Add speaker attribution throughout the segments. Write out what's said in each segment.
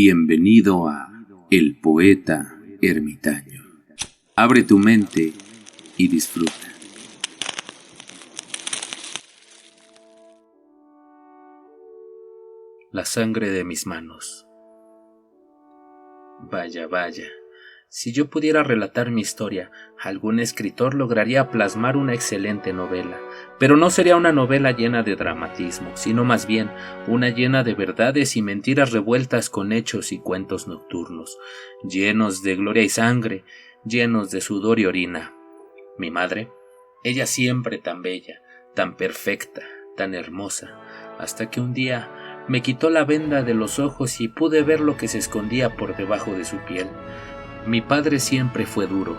Speaker 1: Bienvenido a El Poeta Ermitaño. Abre tu mente y disfruta.
Speaker 2: La sangre de mis manos. Vaya, si yo pudiera relatar mi historia, algún escritor lograría plasmar una excelente novela, pero no sería una novela llena de dramatismo, sino más bien una llena de verdades y mentiras revueltas con hechos y cuentos nocturnos, llenos de gloria y sangre, llenos de sudor y orina. Mi madre, ella siempre tan bella, tan perfecta, tan hermosa, hasta que un día me quitó la venda de los ojos y pude ver lo que se escondía por debajo de su piel. Mi padre siempre fue duro,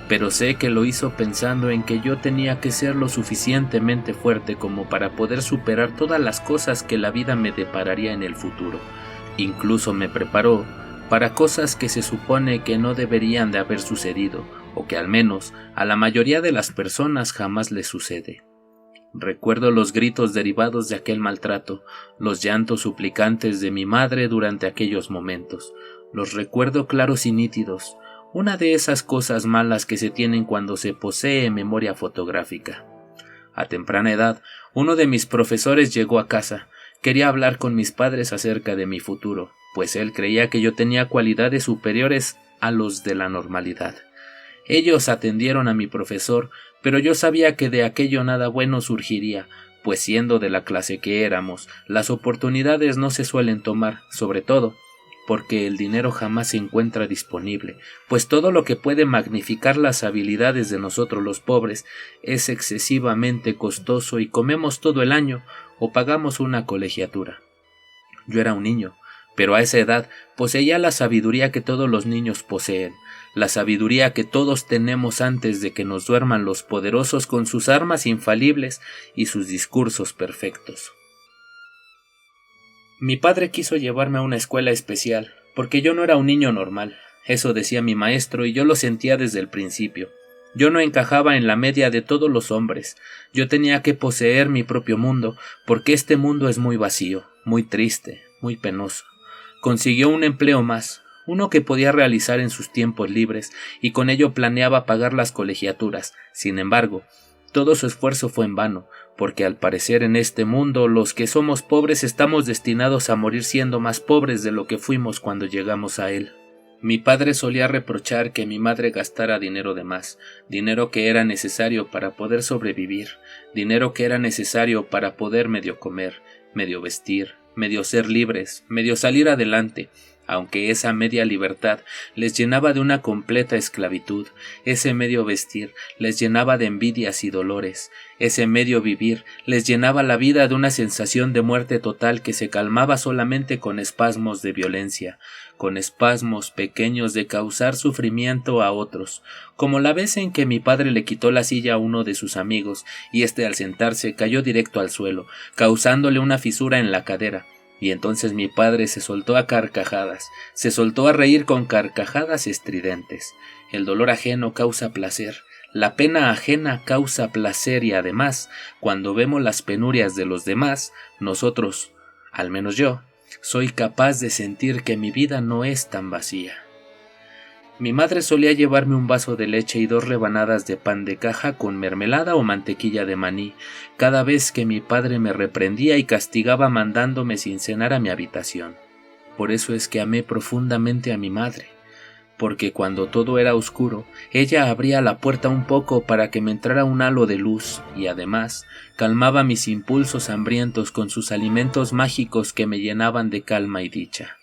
Speaker 2: pero sé que lo hizo pensando en que yo tenía que ser lo suficientemente fuerte como para poder superar todas las cosas que la vida me depararía en el futuro. Incluso me preparó para cosas que se supone que no deberían de haber sucedido, o que al menos a la mayoría de las personas jamás les sucede. Recuerdo los gritos derivados de aquel maltrato, los llantos suplicantes de mi madre durante aquellos momentos. Los recuerdo claros y nítidos, una de esas cosas malas que se tienen cuando se posee memoria fotográfica. A temprana edad, uno de mis profesores llegó a casa. Quería hablar con mis padres acerca de mi futuro, pues él creía que yo tenía cualidades superiores a los de la normalidad. Ellos atendieron a mi profesor, pero yo sabía que de aquello nada bueno surgiría, pues siendo de la clase que éramos, las oportunidades no se suelen tomar, sobre todo porque el dinero jamás se encuentra disponible, pues todo lo que puede magnificar las habilidades de nosotros los pobres es excesivamente costoso y comemos todo el año o pagamos una colegiatura. Yo era un niño, pero a esa edad poseía la sabiduría que todos los niños poseen, la sabiduría que todos tenemos antes de que nos duerman los poderosos con sus armas infalibles y sus discursos perfectos. Mi padre quiso llevarme a una escuela especial, porque yo no era un niño normal, eso decía mi maestro y yo lo sentía desde el principio. Yo no encajaba en la media de todos los hombres, yo tenía que poseer mi propio mundo, porque este mundo es muy vacío, muy triste, muy penoso. Consiguió un empleo más, uno que podía realizar en sus tiempos libres, y con ello planeaba pagar las colegiaturas. Sin embargo, todo su esfuerzo fue en vano, porque al parecer en este mundo los que somos pobres estamos destinados a morir siendo más pobres de lo que fuimos cuando llegamos a él. Mi padre solía reprochar que mi madre gastara dinero de más, dinero que era necesario para poder sobrevivir, dinero que era necesario para poder medio comer, medio vestir, medio ser libres, medio salir adelante, aunque esa media libertad les llenaba de una completa esclavitud, ese medio vestir les llenaba de envidias y dolores, ese medio vivir les llenaba la vida de una sensación de muerte total que se calmaba solamente con espasmos de violencia, con espasmos pequeños de causar sufrimiento a otros, como la vez en que mi padre le quitó la silla a uno de sus amigos y éste al sentarse cayó directo al suelo, causándole una fisura en la cadera. Y entonces mi padre se soltó a carcajadas, se soltó a reír con carcajadas estridentes. El dolor ajeno causa placer, la pena ajena causa placer y además, cuando vemos las penurias de los demás, nosotros, al menos yo, soy capaz de sentir que mi vida no es tan vacía. Mi madre solía llevarme un vaso de leche y 2 rebanadas de pan de caja con mermelada o mantequilla de maní, cada vez que mi padre me reprendía y castigaba mandándome sin cenar a mi habitación. Por eso es que amé profundamente a mi madre, porque cuando todo era oscuro, ella abría la puerta un poco para que me entrara un halo de luz y además calmaba mis impulsos hambrientos con sus alimentos mágicos que me llenaban de calma y dicha.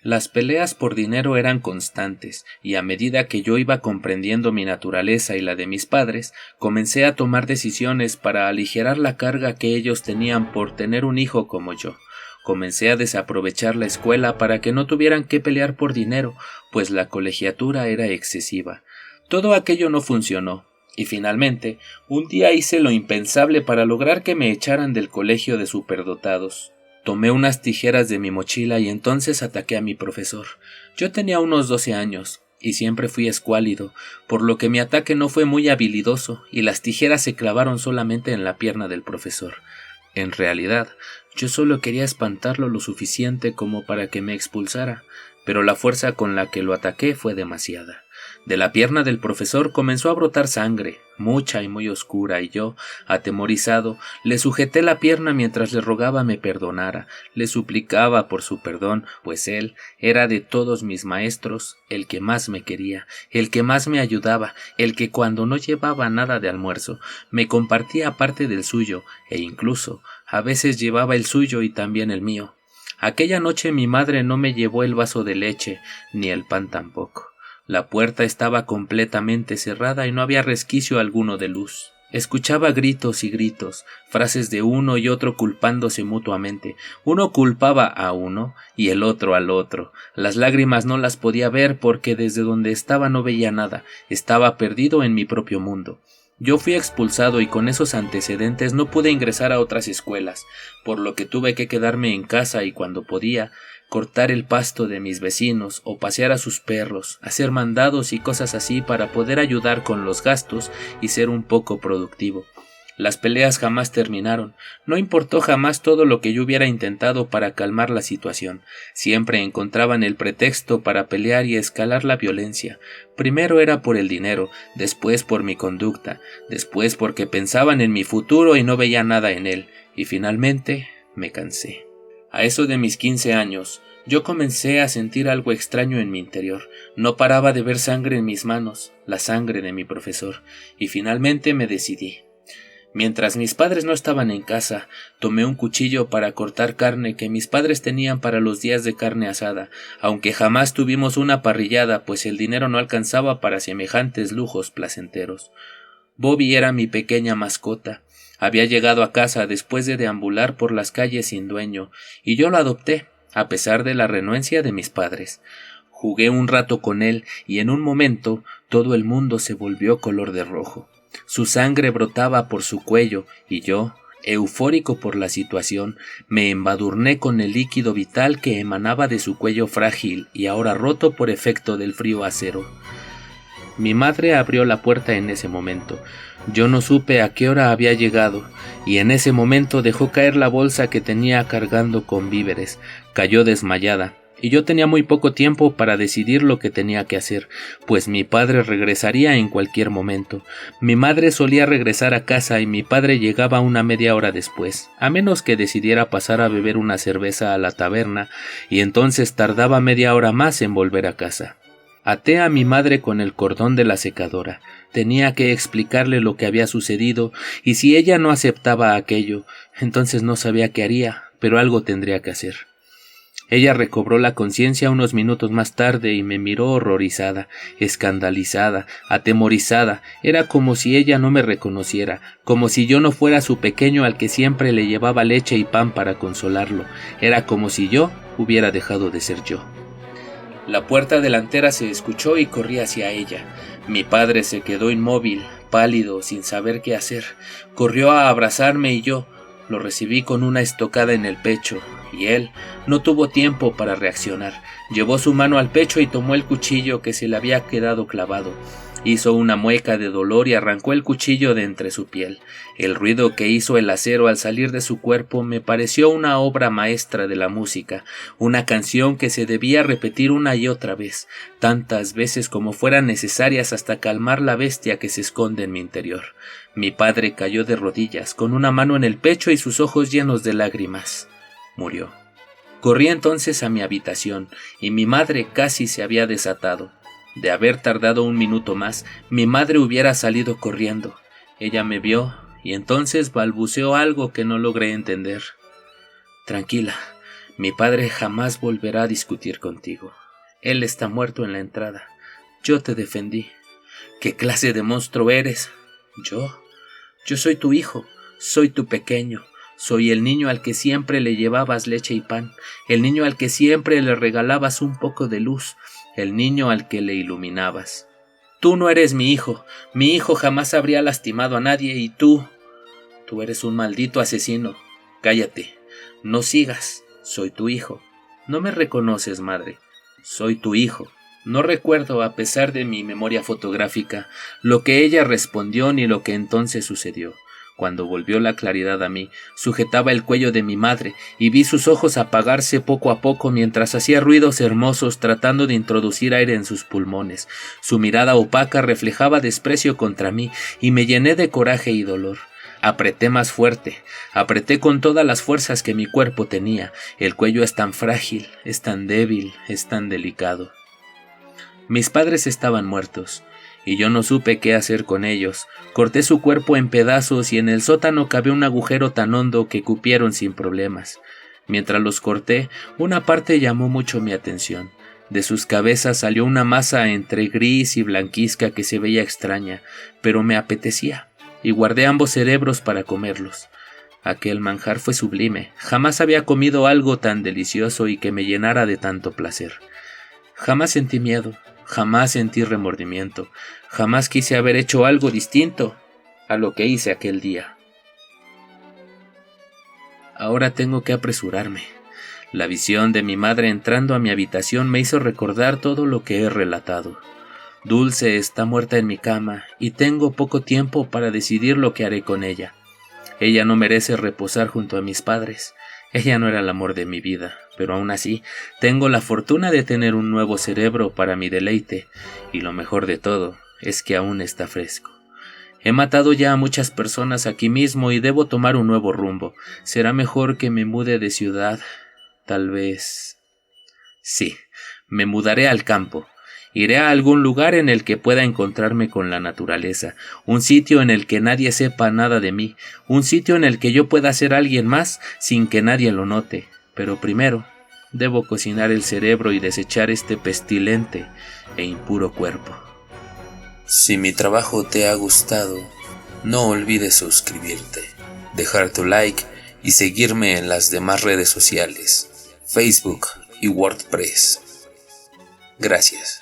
Speaker 2: Las peleas por dinero eran constantes, y a medida que yo iba comprendiendo mi naturaleza y la de mis padres, comencé a tomar decisiones para aligerar la carga que ellos tenían por tener un hijo como yo. Comencé a desaprovechar la escuela para que no tuvieran que pelear por dinero, pues la colegiatura era excesiva. Todo aquello no funcionó, y finalmente, un día hice lo impensable para lograr que me echaran del colegio de superdotados. Tomé unas tijeras de mi mochila y entonces ataqué a mi profesor. Yo tenía unos 12 años y siempre fui escuálido, por lo que mi ataque no fue muy habilidoso y las tijeras se clavaron solamente en la pierna del profesor. En realidad, yo solo quería espantarlo lo suficiente como para que me expulsara. pero la fuerza con la que lo ataqué fue demasiada. De la pierna del profesor comenzó a brotar sangre, mucha y muy oscura, y yo, atemorizado, le sujeté la pierna mientras le rogaba me perdonara, le suplicaba por su perdón, pues él era de todos mis maestros el que más me quería, el que más me ayudaba, el que cuando no llevaba nada de almuerzo, me compartía parte del suyo, e incluso a veces llevaba el suyo y también el mío. Aquella noche mi madre no me llevó el vaso de leche, ni el pan tampoco. La puerta estaba completamente cerrada y no había resquicio alguno de luz. Escuchaba gritos y gritos, frases de uno y otro culpándose mutuamente. Uno culpaba a uno y el otro al otro. Las lágrimas no las podía ver porque desde donde estaba no veía nada. Estaba perdido en mi propio mundo. Yo fui expulsado y con esos antecedentes no pude ingresar a otras escuelas, por lo que tuve que quedarme en casa y cuando podía, cortar el pasto de mis vecinos o pasear a sus perros, hacer mandados y cosas así para poder ayudar con los gastos y ser un poco productivo. Las peleas jamás terminaron, no importó jamás todo lo que yo hubiera intentado para calmar la situación, siempre encontraban el pretexto para pelear y escalar la violencia. Primero era por el dinero, después por mi conducta, después porque pensaban en mi futuro y no veía nada en él, y finalmente me cansé. A eso de mis 15 años, yo comencé a sentir algo extraño en mi interior. No paraba de ver sangre en mis manos, la sangre de mi profesor, y finalmente me decidí. Mientras mis padres no estaban en casa, tomé un cuchillo para cortar carne que mis padres tenían para los días de carne asada, aunque jamás tuvimos una parrillada, pues el dinero no alcanzaba para semejantes lujos placenteros. Bobby era mi pequeña mascota. Había llegado a casa después de deambular por las calles sin dueño, y yo lo adopté, a pesar de la renuencia de mis padres. Jugué un rato con él, y en un momento todo el mundo se volvió color de rojo. Su sangre brotaba por su cuello, y yo, eufórico por la situación, me embadurné con el líquido vital que emanaba de su cuello frágil y ahora roto por efecto del frío acero. Mi madre abrió la puerta en ese momento. Yo no supe a qué hora había llegado, y en ese momento dejó caer la bolsa que tenía cargando con víveres. Cayó desmayada, y yo tenía muy poco tiempo para decidir lo que tenía que hacer, pues mi padre regresaría en cualquier momento. Mi madre solía regresar a casa y mi padre llegaba una media hora después, a menos que decidiera pasar a beber una cerveza a la taberna, y entonces tardaba media hora más en volver a casa. Até a mi madre con el cordón de la secadora. Tenía que explicarle lo que había sucedido, y si ella no aceptaba aquello, entonces no sabía qué haría, pero algo tendría que hacer. Ella recobró la conciencia unos minutos más tarde y me miró horrorizada, escandalizada, atemorizada. Era como si ella no me reconociera, como si yo no fuera su pequeño al que siempre le llevaba leche y pan para consolarlo. Era como si yo hubiera dejado de ser yo. La puerta delantera se escuchó y corrí hacia ella. Mi padre se quedó inmóvil, pálido, sin saber qué hacer. Corrió a abrazarme y yo lo recibí con una estocada en el pecho, y él no tuvo tiempo para reaccionar. Llevó su mano al pecho y tomó el cuchillo que se le había quedado clavado. Hizo una mueca de dolor y arrancó el cuchillo de entre su piel. El ruido que hizo el acero al salir de su cuerpo me pareció una obra maestra de la música, una canción que se debía repetir una y otra vez, tantas veces como fueran necesarias hasta calmar la bestia que se esconde en mi interior. Mi padre cayó de rodillas, con una mano en el pecho y sus ojos llenos de lágrimas. Murió. Corrí entonces a mi habitación, y mi madre casi se había desatado. De haber tardado un minuto más, mi madre hubiera salido corriendo. Ella me vio, y entonces balbuceó algo que no logré entender. Tranquila, mi padre jamás volverá a discutir contigo. Él está muerto en la entrada. Yo te defendí. ¿Qué clase de monstruo eres? Yo soy tu hijo, soy tu pequeño. Soy el niño al que siempre le llevabas leche y pan, el niño al que siempre le regalabas un poco de luz, el niño al que le iluminabas. Tú no eres mi hijo jamás habría lastimado a nadie y tú eres un maldito asesino. Cállate, no sigas, soy tu hijo. No me reconoces, madre, soy tu hijo. No recuerdo, a pesar de mi memoria fotográfica, lo que ella respondió ni lo que entonces sucedió. Cuando volvió la claridad a mí, sujetaba el cuello de mi madre y vi sus ojos apagarse poco a poco mientras hacía ruidos hermosos tratando de introducir aire en sus pulmones. Su mirada opaca reflejaba desprecio contra mí y me llené de coraje y dolor. Apreté más fuerte, apreté con todas las fuerzas que mi cuerpo tenía. El cuello es tan frágil, es tan débil, es tan delicado. Mis padres estaban muertos, y yo no supe qué hacer con ellos. Corté su cuerpo en pedazos y en el sótano cabía un agujero tan hondo que cupieron sin problemas. Mientras los corté, una parte llamó mucho mi atención. De sus cabezas salió una masa entre gris y blanquizca que se veía extraña, pero me apetecía, y guardé ambos cerebros para comerlos. Aquel manjar fue sublime. Jamás había comido algo tan delicioso y que me llenara de tanto placer. Jamás sentí miedo. Jamás sentí remordimiento, jamás quise haber hecho algo distinto a lo que hice aquel día. Ahora tengo que apresurarme. La visión de mi madre entrando a mi habitación me hizo recordar todo lo que he relatado. Dulce está muerta en mi cama y tengo poco tiempo para decidir lo que haré con ella. Ella no merece reposar junto a mis padres. Ella no era el amor de mi vida, pero aún así tengo la fortuna de tener un nuevo cerebro para mi deleite, y lo mejor de todo es que aún está fresco. He matado ya a muchas personas aquí mismo y debo tomar un nuevo rumbo. Será mejor que me mude de ciudad, tal vez. Sí, me mudaré al campo. Iré a algún lugar en el que pueda encontrarme con la naturaleza, un sitio en el que nadie sepa nada de mí, un sitio en el que yo pueda ser alguien más sin que nadie lo note. Pero primero, debo cocinar el cerebro y desechar este pestilente e impuro cuerpo.
Speaker 1: Si mi trabajo te ha gustado, no olvides suscribirte, dejar tu like y seguirme en las demás redes sociales, Facebook y WordPress. Gracias.